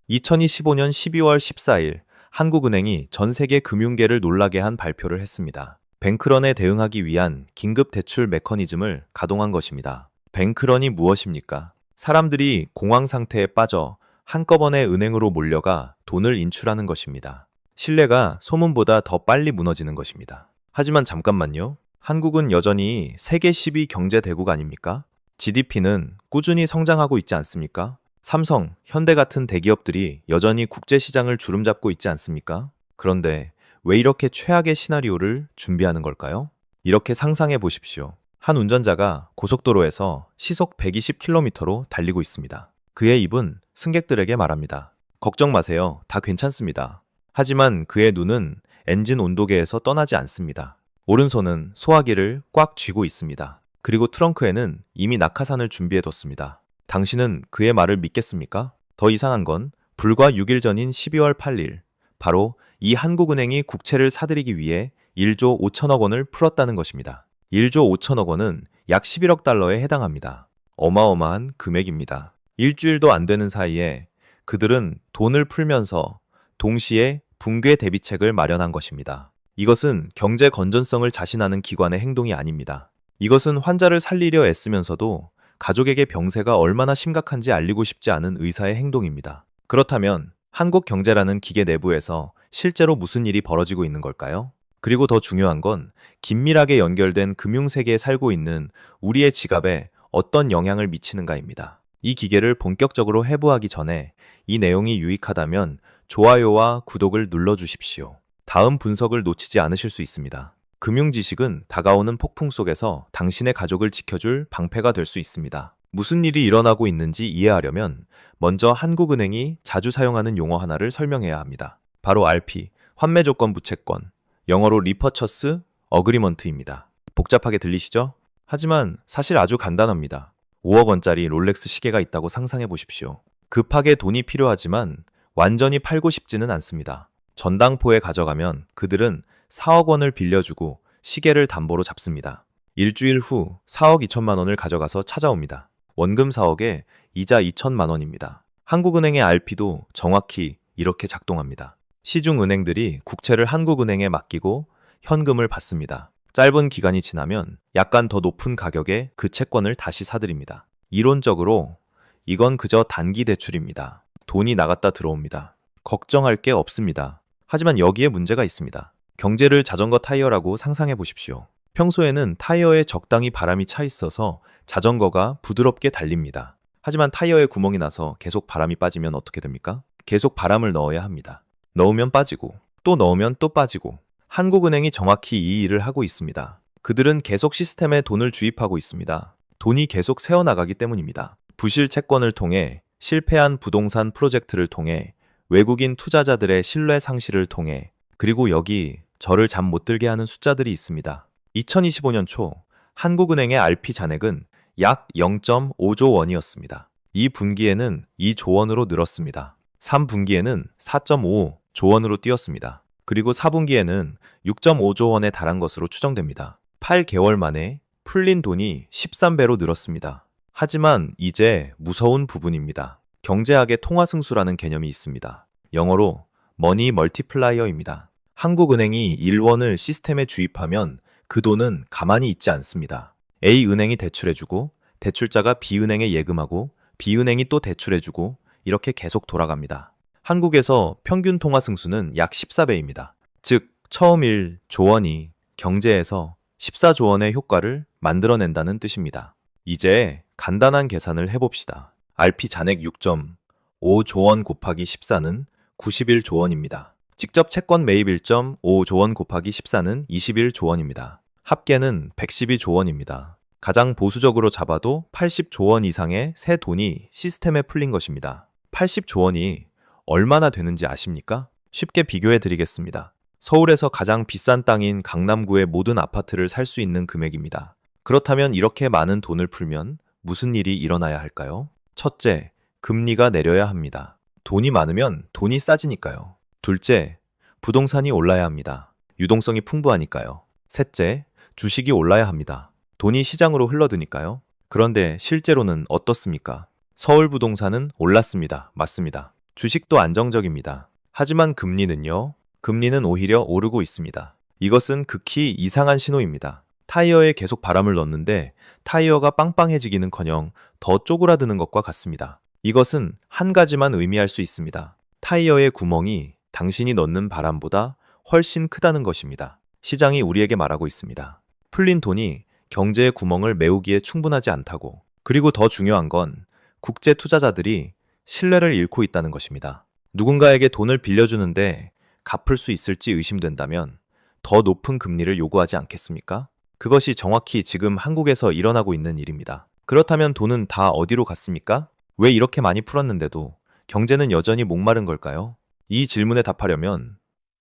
2025년 12월 14일 한국은행이 전 세계 금융계를 놀라게 한 발표를 했습니다. 뱅크런에 대응하기 위한 긴급 대출 메커니즘을 가동한 것입니다. 뱅크런이 무엇입니까? 사람들이 공황 상태에 빠져 한꺼번에 은행으로 몰려가 돈을 인출하는 것입니다. 신뢰가 소문보다 더 빨리 무너지는 것입니다. 하지만 잠깐만요. 한국은 여전히 세계 10위 경제 대국 아닙니까? GDP는 꾸준히 성장하고 있지 않습니까? 삼성, 현대 같은 대기업들이 여전히 국제시장을 주름잡고 있지 않습니까? 그런데 왜 이렇게 최악의 시나리오를 준비하는 걸까요? 이렇게 상상해 보십시오. 한 운전자가 고속도로에서 시속 120km로 달리고 있습니다. 그의 입은 승객들에게 말합니다. 걱정 마세요. 다 괜찮습니다. 하지만 그의 눈은 엔진 온도계에서 떠나지 않습니다. 오른손은 소화기를 꽉 쥐고 있습니다. 그리고 트렁크에는 이미 낙하산을 준비해뒀습니다. 당신은 그의 말을 믿겠습니까? 더 이상한 건 불과 6일 전인 12월 8일, 바로 이 한국은행이 국채를 사들이기 위해 1조 5천억 원을 풀었다는 것입니다. 1조 5천억 원은 약 11억 달러에 해당합니다. 어마어마한 금액입니다. 일주일도 안 되는 사이에 그들은 돈을 풀면서 동시에 붕괴 대비책을 마련한 것입니다. 이것은 경제 건전성을 자신하는 기관의 행동이 아닙니다. 이것은 환자를 살리려 애쓰면서도 가족에게 병세가 얼마나 심각한지 알리고 싶지 않은 의사의 행동입니다. 그렇다면 한국 경제라는 기계 내부에서 실제로 무슨 일이 벌어지고 있는 걸까요? 그리고 더 중요한 건 긴밀하게 연결된 금융세계에 살고 있는 우리의 지갑에 어떤 영향을 미치는가입니다. 이 기계를 본격적으로 해부하기 전에 이 내용이 유익하다면 좋아요와 구독을 눌러주십시오. 다음 분석을 놓치지 않으실 수 있습니다. 금융 지식은 다가오는 폭풍 속에서 당신의 가족을 지켜줄 방패가 될 수 있습니다. 무슨 일이 일어나고 있는지 이해하려면 먼저 한국은행이 자주 사용하는 용어 하나를 설명해야 합니다. 바로 RP, 환매 조건 부채권, 영어로 리퍼처스 어그리먼트입니다. 복잡하게 들리시죠? 하지만 사실 아주 간단합니다. 5억 원짜리 롤렉스 시계가 있다고 상상해 보십시오. 급하게 돈이 필요하지만 완전히 팔고 싶지는 않습니다. 전당포에 가져가면 그들은 4억 원을 빌려주고 시계를 담보로 잡습니다. 일주일 후 4억 2천만 원을 가져가서 찾아옵니다. 원금 4억에 이자 2천만 원입니다. 한국은행의 RP도 정확히 이렇게 작동합니다. 시중은행들이 국채를 한국은행에 맡기고 현금을 받습니다. 짧은 기간이 지나면 약간 더 높은 가격에 그 채권을 다시 사들입니다. 이론적으로 이건 그저 단기 대출입니다. 돈이 나갔다 들어옵니다. 걱정할 게 없습니다. 하지만 여기에 문제가 있습니다. 경제를 자전거 타이어라고 상상해 보십시오. 평소에는 타이어에 적당히 바람이 차 있어서 자전거가 부드럽게 달립니다. 하지만 타이어에 구멍이 나서 계속 바람이 빠지면 어떻게 됩니까? 계속 바람을 넣어야 합니다. 넣으면 빠지고, 또 넣으면 또 빠지고. 한국은행이 정확히 이 일을 하고 있습니다. 그들은 계속 시스템에 돈을 주입하고 있습니다. 돈이 계속 새어나가기 때문입니다. 부실 채권을 통해, 실패한 부동산 프로젝트를 통해, 외국인 투자자들의 신뢰 상실을 통해, 그리고 여기 저를 잠 못 들게 하는 숫자들이 있습니다. 2025년 초 한국은행의 RP 잔액은 약 0.5조 원이었습니다. 2분기에는 2조 원으로 늘었습니다. 3분기에는 4.5조 원으로 뛰었습니다. 그리고 4분기에는 6.5조 원에 달한 것으로 추정됩니다. 8개월 만에 풀린 돈이 13배로 늘었습니다. 하지만 이제 무서운 부분입니다. 경제학의 통화승수라는 개념이 있습니다. 영어로 머니 멀티플라이어입니다. 한국은행이 1원을 시스템에 주입하면 그 돈은 가만히 있지 않습니다. A은행이 대출해주고, 대출자가 B은행에 예금하고, B은행이 또 대출해주고, 이렇게 계속 돌아갑니다. 한국에서 평균 통화 승수는 약 14배입니다. 즉, 처음 1조 원이 경제에서 14조 원의 효과를 만들어낸다는 뜻입니다. 이제 간단한 계산을 해봅시다. RP 잔액 6.5조 원 곱하기 14는 91조 원입니다. 직접 채권 매입 1.5조 원 곱하기 14는 21조 원입니다. 합계는 112조 원입니다. 가장 보수적으로 잡아도 80조 원 이상의 새 돈이 시스템에 풀린 것입니다. 80조 원이 얼마나 되는지 아십니까? 쉽게 비교해 드리겠습니다. 서울에서 가장 비싼 땅인 강남구의 모든 아파트를 살 수 있는 금액입니다. 그렇다면 이렇게 많은 돈을 풀면 무슨 일이 일어나야 할까요? 첫째, 금리가 내려야 합니다. 돈이 많으면 돈이 싸지니까요. 둘째, 부동산이 올라야 합니다. 유동성이 풍부하니까요. 셋째, 주식이 올라야 합니다. 돈이 시장으로 흘러드니까요. 그런데 실제로는 어떻습니까? 서울 부동산은 올랐습니다. 맞습니다. 주식도 안정적입니다. 하지만 금리는요? 금리는 오히려 오르고 있습니다. 이것은 극히 이상한 신호입니다. 타이어에 계속 바람을 넣는데 타이어가 빵빵해지기는커녕 더 쪼그라드는 것과 같습니다. 이것은 한 가지만 의미할 수 있습니다. 타이어의 구멍이 당신이 넣는 바람보다 훨씬 크다는 것입니다. 시장이 우리에게 말하고 있습니다. 풀린 돈이 경제의 구멍을 메우기에 충분하지 않다고. 그리고 더 중요한 건 국제 투자자들이 신뢰를 잃고 있다는 것입니다. 누군가에게 돈을 빌려주는데 갚을 수 있을지 의심된다면 더 높은 금리를 요구하지 않겠습니까? 그것이 정확히 지금 한국에서 일어나고 있는 일입니다. 그렇다면 돈은 다 어디로 갔습니까? 왜 이렇게 많이 풀었는데도 경제는 여전히 목마른 걸까요? 이 질문에 답하려면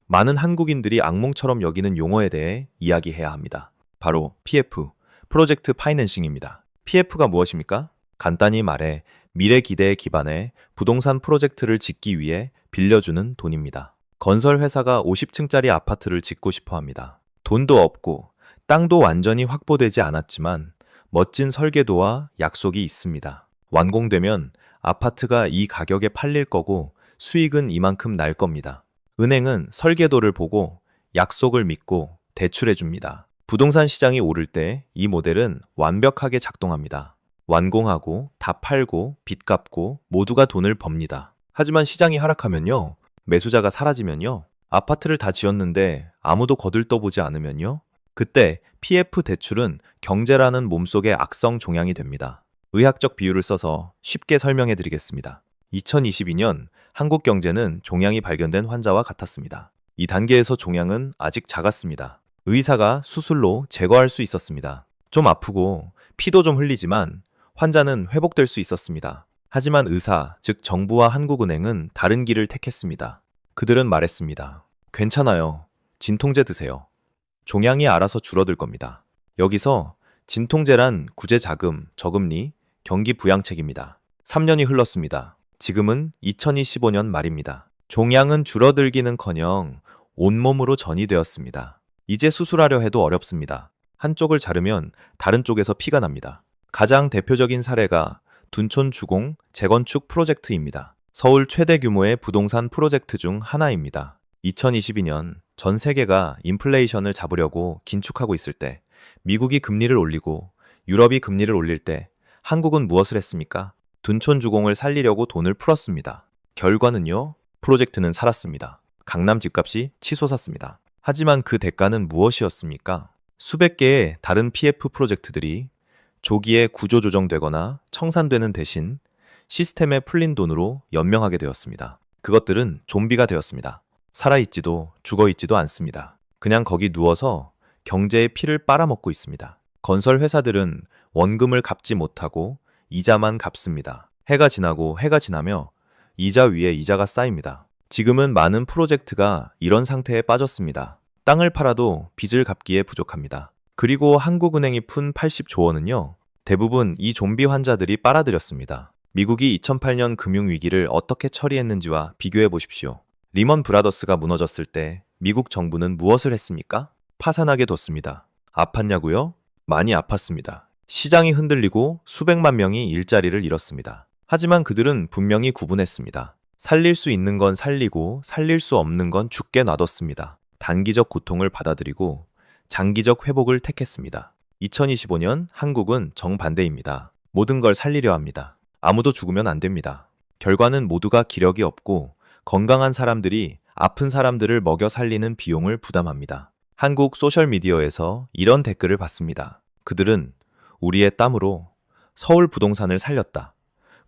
많은 한국인들이 악몽처럼 여기는 용어에 대해 이야기해야 합니다. 바로 PF, 프로젝트 파이낸싱입니다. PF가 무엇입니까? 간단히 말해 미래 기대에 기반해 부동산 프로젝트를 짓기 위해 빌려주는 돈입니다. 건설 회사가 50층짜리 아파트를 짓고 싶어 합니다. 돈도 없고 땅도 완전히 확보되지 않았지만 멋진 설계도와 약속이 있습니다. 완공되면 아파트가 이 가격에 팔릴 거고 수익은 이만큼 날 겁니다. 은행은 설계도를 보고 약속을 믿고 대출해 줍니다. 부동산 시장이 오를 때 이 모델은 완벽하게 작동합니다. 완공하고 다 팔고 빚 갚고 모두가 돈을 법니다. 하지만 시장이 하락하면요. 매수자가 사라지면요. 아파트를 다 지었는데 아무도 거들떠보지 않으면요. 그때 PF 대출은 경제라는 몸속의 악성 종양이 됩니다. 의학적 비유를 써서 쉽게 설명해 드리겠습니다. 2022년 한국 경제는 종양이 발견된 환자와 같았습니다. 이 단계에서 종양은 아직 작았습니다. 의사가 수술로 제거할 수 있었습니다. 좀 아프고 피도 좀 흘리지만 환자는 회복될 수 있었습니다. 하지만 의사, 즉 정부와 한국은행은 다른 길을 택했습니다. 그들은 말했습니다. 괜찮아요. 진통제 드세요. 종양이 알아서 줄어들 겁니다. 여기서 진통제란 구제자금, 저금리, 경기 부양책입니다. 3년이 흘렀습니다. 지금은 2025년 말입니다. 종양은 줄어들기는커녕 온몸으로 전이되었습니다. 이제 수술하려 해도 어렵습니다. 한쪽을 자르면 다른 쪽에서 피가 납니다. 가장 대표적인 사례가 둔촌 주공 재건축 프로젝트입니다. 서울 최대 규모의 부동산 프로젝트 중 하나입니다. 2022년 전 세계가 인플레이션을 잡으려고 긴축하고 있을 때, 미국이 금리를 올리고 유럽이 금리를 올릴 때 한국은 무엇을 했습니까? 둔촌 주공을 살리려고 돈을 풀었습니다. 결과는요, 프로젝트는 살았습니다. 강남 집값이 치솟았습니다. 하지만 그 대가는 무엇이었습니까? 수백 개의 다른 PF 프로젝트들이 조기에 구조조정되거나 청산되는 대신 시스템에 풀린 돈으로 연명하게 되었습니다. 그것들은 좀비가 되었습니다. 살아있지도 죽어있지도 않습니다. 그냥 거기 누워서 경제의 피를 빨아먹고 있습니다. 건설 회사들은 원금을 갚지 못하고 이자만 갚습니다. 해가 지나고 해가 지나며 이자 위에 이자가 쌓입니다. 지금은 많은 프로젝트가 이런 상태에 빠졌습니다. 땅을 팔아도 빚을 갚기에 부족합니다. 그리고 한국은행이 푼 80조 원은요, 대부분 이 좀비 환자들이 빨아들였습니다. 미국이 2008년 금융위기를 어떻게 처리했는지와 비교해 보십시오. 리먼 브라더스가 무너졌을 때 미국 정부는 무엇을 했습니까? 파산하게 뒀습니다. 아팠냐고요? 많이 아팠습니다. 시장이 흔들리고 수백만 명이 일자리를 잃었습니다. 하지만 그들은 분명히 구분했습니다. 살릴 수 있는 건 살리고 살릴 수 없는 건 죽게 놔뒀습니다. 단기적 고통을 받아들이고 장기적 회복을 택했습니다. 2025년 한국은 정반대입니다. 모든 걸 살리려 합니다. 아무도 죽으면 안 됩니다. 결과는 모두가 기력이 없고 건강한 사람들이 아픈 사람들을 먹여 살리는 비용을 부담합니다. 한국 소셜미디어에서 이런 댓글을 봤습니다. 그들은 우리의 땀으로 서울 부동산을 살렸다.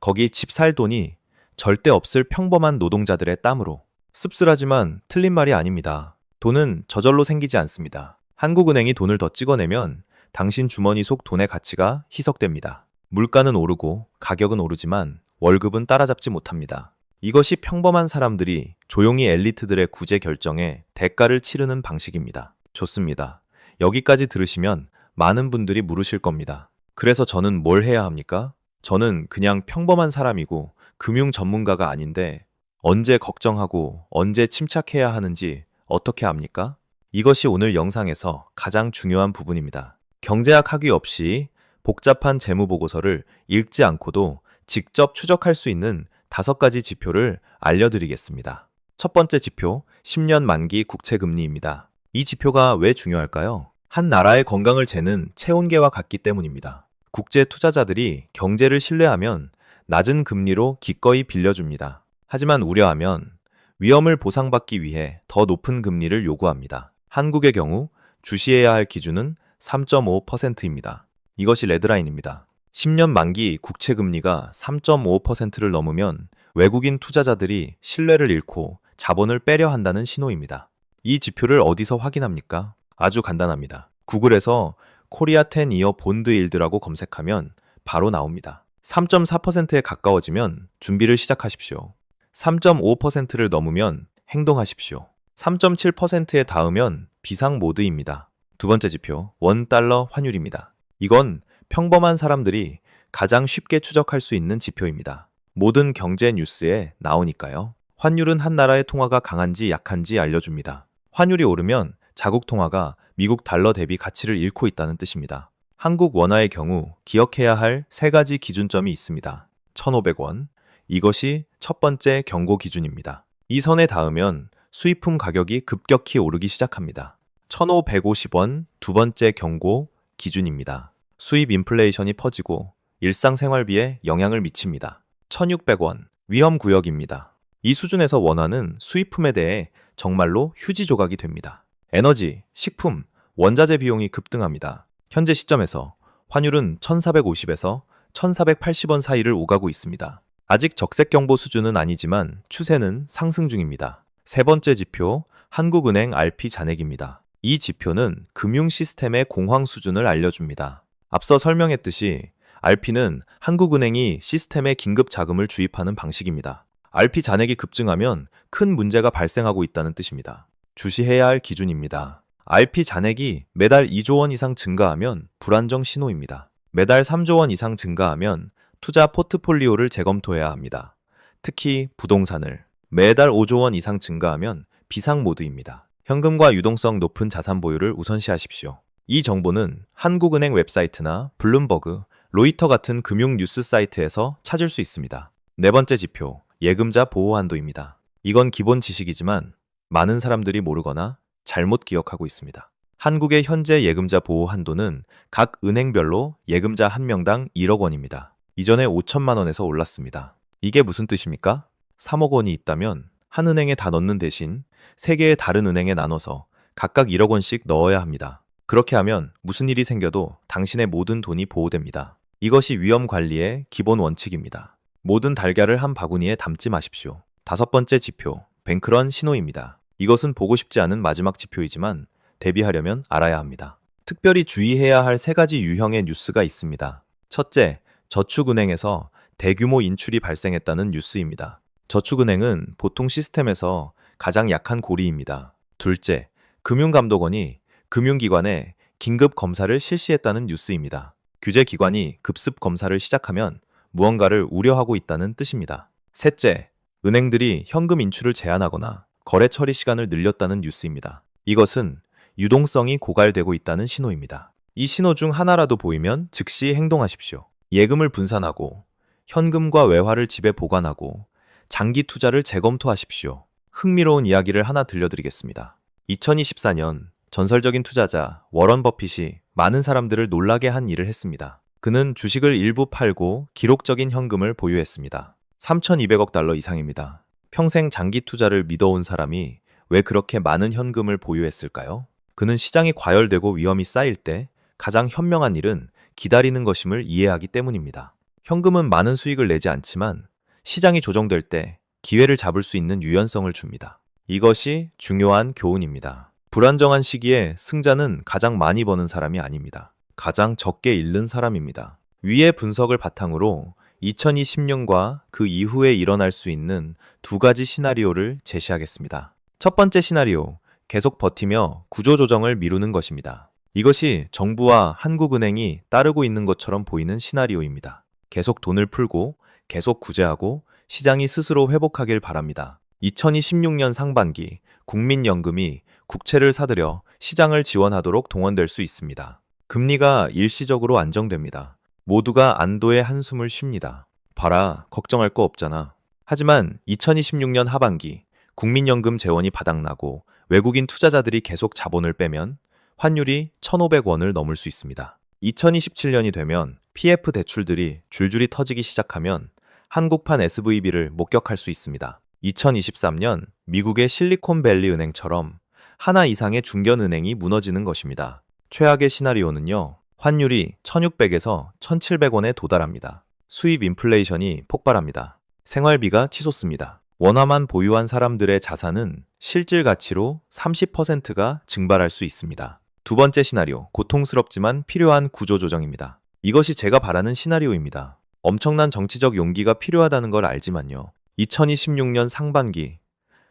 거기 집 살 돈이 절대 없을 평범한 노동자들의 땀으로. 씁쓸하지만 틀린 말이 아닙니다. 돈은 저절로 생기지 않습니다. 한국은행이 돈을 더 찍어내면 당신 주머니 속 돈의 가치가 희석됩니다. 물가는 오르고 가격은 오르지만 월급은 따라잡지 못합니다. 이것이 평범한 사람들이 조용히 엘리트들의 구제 결정에 대가를 치르는 방식입니다. 좋습니다. 여기까지 들으시면 많은 분들이 물으실 겁니다. 그래서 저는 뭘 해야 합니까? 저는 그냥 평범한 사람이고 금융 전문가가 아닌데 언제 걱정하고 언제 침착해야 하는지 어떻게 압니까? 이것이 오늘 영상에서 가장 중요한 부분입니다. 경제학 학위 없이 복잡한 재무보고서를 읽지 않고도 직접 추적할 수 있는 5가지 지표를 알려드리겠습니다. 첫 번째 지표, 10년 만기 국채금리입니다. 이 지표가 왜 중요할까요? 한 나라의 건강을 재는 체온계와 같기 때문입니다. 국제 투자자들이 경제를 신뢰하면 낮은 금리로 기꺼이 빌려줍니다. 하지만 우려하면 위험을 보상받기 위해 더 높은 금리를 요구합니다. 한국의 경우 주시해야 할 기준은 3.5%입니다. 이것이 레드라인입니다. 10년 만기 국채 금리가 3.5%를 넘으면 외국인 투자자들이 신뢰를 잃고 자본을 빼려 한다는 신호입니다. 이 지표를 어디서 확인합니까? 아주 간단합니다. 구글에서 코리아 10이어 본드 일드라고 검색하면 바로 나옵니다. 3.4%에 가까워지면 준비를 시작하십시오. 3.5%를 넘으면 행동하십시오. 3.7%에 닿으면 비상 모드입니다. 두 번째 지표, 원달러 환율입니다. 이건 평범한 사람들이 가장 쉽게 추적할 수 있는 지표입니다. 모든 경제 뉴스에 나오니까요. 환율은 한 나라의 통화가 강한지 약한지 알려줍니다. 환율이 오르면 자국 통화가 미국 달러 대비 가치를 잃고 있다는 뜻입니다. 한국 원화의 경우 기억해야 할 3가지 기준점이 있습니다. 1,500원. 이것이 첫 번째 경고 기준입니다. 이 선에 닿으면 수입품 가격이 급격히 오르기 시작합니다. 1,550원 두 번째 경고 기준입니다. 수입 인플레이션이 퍼지고 일상생활비에 영향을 미칩니다. 1,600원 위험 구역입니다. 이 수준에서 원화는 수입품에 대해 정말로 휴지 조각이 됩니다. 에너지, 식품, 원자재 비용이 급등합니다. 현재 시점에서 환율은 1,450에서 1,480원 사이를 오가고 있습니다. 아직 적색경보 수준은 아니지만 추세는 상승 중입니다. 세 번째 지표, 한국은행 RP 잔액입니다. 이 지표는 금융 시스템의 공황 수준을 알려줍니다. 앞서 설명했듯이 RP는 한국은행이 시스템에 긴급 자금을 주입하는 방식입니다. RP 잔액이 급증하면 큰 문제가 발생하고 있다는 뜻입니다. 주시해야 할 기준입니다. RP 잔액이 매달 2조 원 이상 증가하면 불안정 신호입니다. 매달 3조 원 이상 증가하면 투자 포트폴리오를 재검토해야 합니다. 특히 부동산을 매달 5조 원 이상 증가하면 비상 모드입니다. 현금과 유동성 높은 자산 보유를 우선시하십시오. 이 정보는 한국은행 웹사이트나 블룸버그, 로이터 같은 금융 뉴스 사이트에서 찾을 수 있습니다. 네 번째 지표, 예금자 보호 한도입니다. 이건 기본 지식이지만 많은 사람들이 모르거나 잘못 기억하고 있습니다. 한국의 현재 예금자 보호 한도는 각 은행별로 예금자 1명당 1억 원입니다. 이전에 5천만 원에서 올랐습니다. 이게 무슨 뜻입니까? 3억 원이 있다면 한 은행에 다 넣는 대신 3개의 다른 은행에 나눠서 각각 1억 원씩 넣어야 합니다. 그렇게 하면 무슨 일이 생겨도 당신의 모든 돈이 보호됩니다. 이것이 위험 관리의 기본 원칙입니다. 모든 달걀을 한 바구니에 담지 마십시오. 다섯 번째 지표, 뱅크런 신호입니다. 이것은 보고 싶지 않은 마지막 지표이지만 대비하려면 알아야 합니다. 특별히 주의해야 할 3가지 유형의 뉴스가 있습니다. 첫째, 저축은행에서 대규모 인출이 발생했다는 뉴스입니다. 저축은행은 보통 시스템에서 가장 약한 고리입니다. 둘째, 금융감독원이 금융기관에 긴급 검사를 실시했다는 뉴스입니다. 규제기관이 급습 검사를 시작하면 무언가를 우려하고 있다는 뜻입니다. 셋째, 은행들이 현금 인출을 제한하거나 거래 처리 시간을 늘렸다는 뉴스입니다. 이것은 유동성이 고갈되고 있다는 신호입니다. 이 신호 중 하나라도 보이면 즉시 행동하십시오. 예금을 분산하고 현금과 외화를 집에 보관하고 장기 투자를 재검토하십시오. 흥미로운 이야기를 하나 들려드리겠습니다. 2024년 전설적인 투자자 워런 버핏이 많은 사람들을 놀라게 한 일을 했습니다. 그는 주식을 일부 팔고 기록적인 현금을 보유했습니다. 3,200억 달러 이상입니다. 평생 장기 투자를 믿어온 사람이 왜 그렇게 많은 현금을 보유했을까요? 그는 시장이 과열되고 위험이 쌓일 때 가장 현명한 일은 기다리는 것임을 이해하기 때문입니다. 현금은 많은 수익을 내지 않지만 시장이 조정될 때 기회를 잡을 수 있는 유연성을 줍니다. 이것이 중요한 교훈입니다. 불안정한 시기에 승자는 가장 많이 버는 사람이 아닙니다. 가장 적게 잃는 사람입니다. 위의 분석을 바탕으로 2020년과 그 이후에 일어날 수 있는 2가지 시나리오를 제시하겠습니다. 첫 번째 시나리오, 계속 버티며 구조조정을 미루는 것입니다. 이것이 정부와 한국은행이 따르고 있는 것처럼 보이는 시나리오입니다. 계속 돈을 풀고 계속 구제하고 시장이 스스로 회복하길 바랍니다. 2026년 상반기 국민연금이 국채를 사들여 시장을 지원하도록 동원될 수 있습니다. 금리가 일시적으로 안정됩니다. 모두가 안도의 한숨을 쉽니다. 봐라, 걱정할 거 없잖아. 하지만 2026년 하반기 국민연금 재원이 바닥나고 외국인 투자자들이 계속 자본을 빼면 환율이 1,500원을 넘을 수 있습니다. 2027년이 되면 PF 대출들이 줄줄이 터지기 시작하면 한국판 SVB를 목격할 수 있습니다. 2023년 미국의 실리콘밸리 은행처럼 하나 이상의 중견은행이 무너지는 것입니다. 최악의 시나리오는요, 환율이 1,600에서 1,700원에 도달합니다. 수입 인플레이션이 폭발합니다. 생활비가 치솟습니다. 원화만 보유한 사람들의 자산은 실질 가치로 30%가 증발할 수 있습니다. 두 번째 시나리오, 고통스럽지만 필요한 구조조정입니다. 이것이 제가 바라는 시나리오입니다. 엄청난 정치적 용기가 필요하다는 걸 알지만요. 2026년 상반기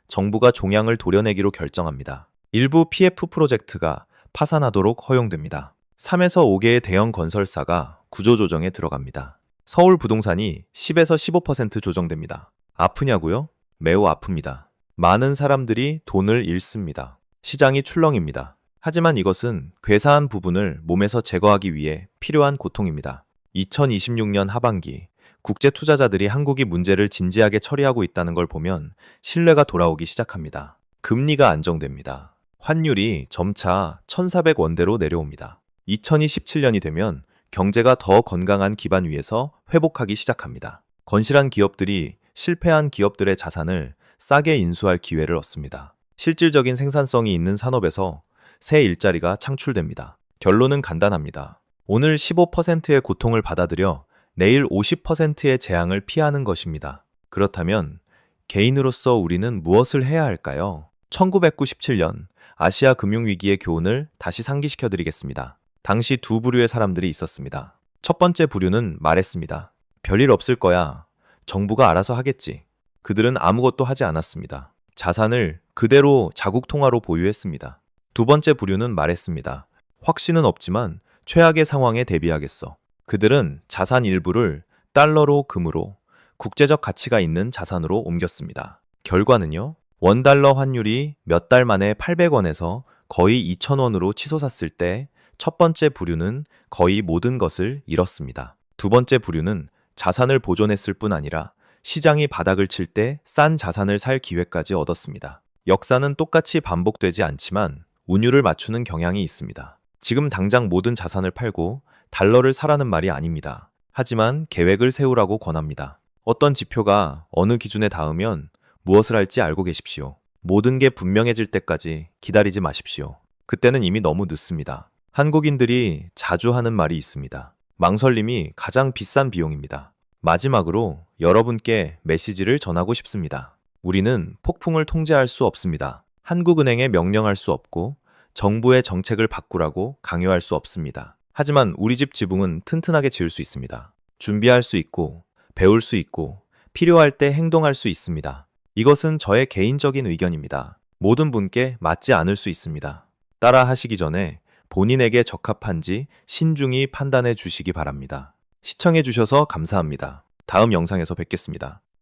정부가 종양을 도려내기로 결정합니다. 일부 PF 프로젝트가 파산하도록 허용됩니다. 3에서 5개의 대형 건설사가 구조조정에 들어갑니다. 서울 부동산이 10에서 15% 조정됩니다. 아프냐고요? 매우 아픕니다. 많은 사람들이 돈을 잃습니다. 시장이 출렁입니다. 하지만 이것은 괴사한 부분을 몸에서 제거하기 위해 필요한 고통입니다. 2026년 하반기 국제 투자자들이 한국이 문제를 진지하게 처리하고 있다는 걸 보면 신뢰가 돌아오기 시작합니다. 금리가 안정됩니다. 환율이 점차 1,400원대로 내려옵니다. 2027년이 되면 경제가 더 건강한 기반 위에서 회복하기 시작합니다. 건실한 기업들이 실패한 기업들의 자산을 싸게 인수할 기회를 얻습니다. 실질적인 생산성이 있는 산업에서 새 일자리가 창출됩니다. 결론은 간단합니다. 오늘 15%의 고통을 받아들여 내일 50%의 재앙을 피하는 것입니다. 그렇다면 개인으로서 우리는 무엇을 해야 할까요? 1997년 아시아 금융위기의 교훈을 다시 상기시켜 드리겠습니다. 당시 두 부류의 사람들이 있었습니다. 첫 번째 부류는 말했습니다. 별일 없을 거야. 정부가 알아서 하겠지. 그들은 아무것도 하지 않았습니다. 자산을 그대로 자국 통화로 보유했습니다. 두 번째 부류는 말했습니다. 확신은 없지만 최악의 상황에 대비하겠어. 그들은 자산 일부를 달러로 금으로 국제적 가치가 있는 자산으로 옮겼습니다. 결과는요, 원달러 환율이 몇 달 만에 800원에서 거의 2,000원으로 치솟았을 때 첫 번째 부류는 거의 모든 것을 잃었습니다. 두 번째 부류는 자산을 보존했을 뿐 아니라 시장이 바닥을 칠 때 싼 자산을 살 기회까지 얻었습니다. 역사는 똑같이 반복되지 않지만 운율을 맞추는 경향이 있습니다. 지금 당장 모든 자산을 팔고 달러를 사라는 말이 아닙니다. 하지만 계획을 세우라고 권합니다. 어떤 지표가 어느 기준에 닿으면 무엇을 할지 알고 계십시오. 모든 게 분명해질 때까지 기다리지 마십시오. 그때는 이미 너무 늦습니다. 한국인들이 자주 하는 말이 있습니다. 망설임이 가장 비싼 비용입니다. 마지막으로 여러분께 메시지를 전하고 싶습니다. 우리는 폭풍을 통제할 수 없습니다. 한국은행에 명령할 수 없고 정부의 정책을 바꾸라고 강요할 수 없습니다. 하지만 우리 집 지붕은 튼튼하게 지을 수 있습니다. 준비할 수 있고 배울 수 있고 필요할 때 행동할 수 있습니다. 이것은 저의 개인적인 의견입니다. 모든 분께 맞지 않을 수 있습니다. 따라 하시기 전에 본인에게 적합한지 신중히 판단해 주시기 바랍니다. 시청해 주셔서 감사합니다. 다음 영상에서 뵙겠습니다.